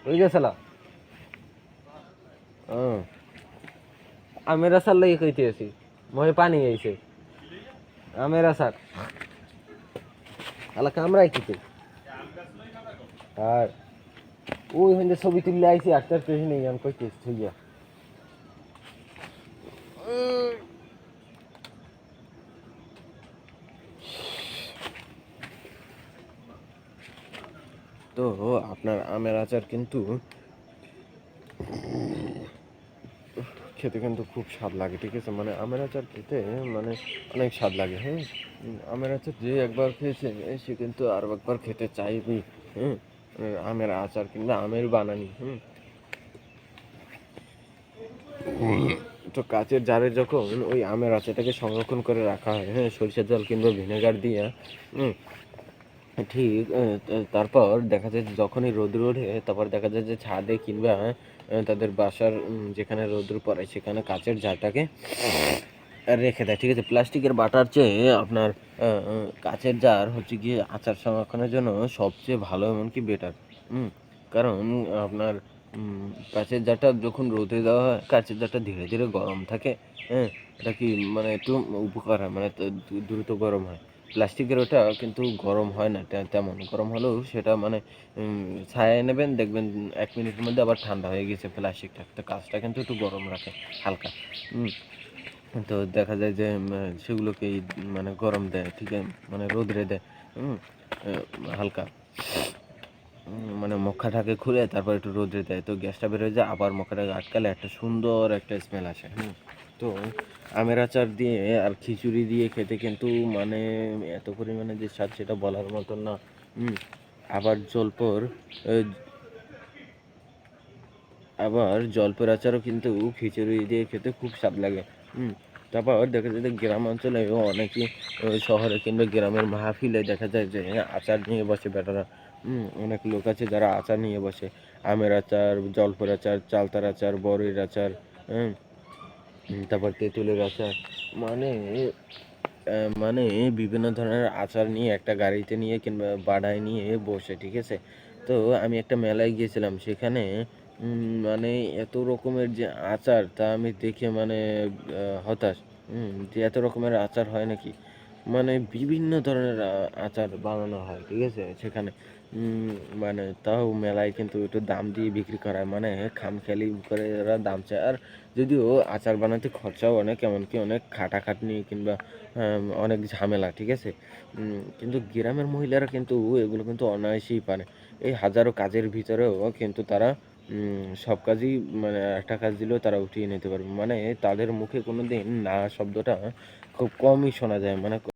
হয়ে গেছিলা আমের আচার লাগে কইতে আছি মহে পানি আইছে আমের আচার আলা কামড়াই কিতে আর ওই হইন্দে ছবি তুললে আইছি আটটার পেশি নেই আমি কইতেছি থইয়া তো আপনার আমের আচার কিন্তু খেতে কিন্তু খুব স্বাদ লাগে, ঠিক আছে? মানে আমের আচার খেতে মানে অনেক স্বাদ লাগে। হ্যাঁ, আমের আচার যে একবার খেয়েছে সে কিন্তু আরো একবার খেতে চাইবেই। হ্যাঁ, আমের আচার কিংবা আমের বানানি। তো কাচের জারে যখন ওই আমের আচারটাকে সংরক্ষণ করে রাখা হয়, হ্যাঁ, সরিষার তেল কিংবা ভিনেগার দিয়ে, ঠিক তারপর দেখা যায় যে যখনই রোদ্র ওঠে তারপর দেখা যায় যে ছাদে কিংবা তাদের বাসার যেখানে রোদ্র পড়ে সেখানে কাচের জারটাকে রেখে দেয়, ঠিক আছে? প্লাস্টিকের বাটার চেয়ে আপনার কাচের জার হচ্ছে গিয়ে আচার সংরক্ষণের জন্য সবচেয়ে ভালো, এমনকি বেটার। কারণ আপনার কাচের জারটা যখন রোদে দেওয়া হয় কাচের জারটা ধীরে ধীরে গরম থাকে। হ্যাঁ, এটা কি মানে একটু উপকার হয়, মানে দ্রুত গরম হয়। প্লাস্টিকের ওটা কিন্তু গরম হয় না, তেমন গরম হলেও সেটা মানে ছায়ায় নেবেন দেখবেন 1 মিনিটের মধ্যে আবার ঠান্ডা হয়ে গেছে প্লাস্টিকটা। তো কাজটা কিন্তু একটু গরম রাখে হালকা। তো দেখা যায় যে সেগুলোকেই মানে গরম দেয়, ঠিক আছে? মানে রোদরে দেয় হালকা, মানে মক্কাটাকে খুলে তারপর একটু রোদে দেয়, তো গ্যাসটা বের হয়ে যায়, আবার মক্কাটাকে আটকালে একটা সুন্দর একটা স্মেল আসে। তো আমের আচার দিয়ে আর খিচুড়ি দিয়ে খেতে কিন্তু মানে এত পরিমাণে যে স্বাদ সেটা বলার মতন না। আবার জলপর আবার জলপের আচারও কিন্তু খিচুড়ি দিয়ে খেতে খুব স্বাদ লাগে। তারপর দেখা যায় যে গ্রাম অঞ্চলেও অনেকেই শহরে কিংবা গ্রামের মাহফিলে দেখা যায় যে আচার নিয়ে বসে বেটারা। অনেক লোক আছে যারা আচার নিয়ে বসে। আমের আচার, জলপের আচার, চালতার আচার, বড়ির আচার, হুম, তারপর তেঁতুলের আচার, মানে মানে বিভিন্ন ধরনের আচার নিয়ে একটা গাড়িতে নিয়ে কিংবা বাড়ায় নিয়ে বসে, ঠিক আছে? তো আমি একটা মেলায় গিয়েছিলাম, সেখানে মানে এত রকমের যে আচার তা আমি দেখে মানে হতাশ। যে এত রকমের আচার হয় নাকি? মানে বিভিন্ন ধরনের আচার বানানো হয়, ঠিক আছে? সেখানে মানে তাও মেলায় কিন্তু একটু দাম দিয়ে বিক্রি করা হয়, মানে খামখেয়ালি করে ওরা দাম চায়। আর যদিও আচার বানাতে খরচাও অনেক, এমনকি অনেক খাটাখাটনি কিংবা অনেক ঝামেলা, ঠিক আছে? কিন্তু গ্রামের মহিলারা কিন্তু এগুলো কিন্তু অনায়াসেই পারে। এই হাজারো কাজের ভিতরেও কিন্তু তারা সব কাজই, মানে একটা কাজ দিলেও তারা উঠিয়ে নিতে পারবে। মানে তাদের মুখে কোনোদিন না শব্দটা খুব কমই শোনা যায়। মানে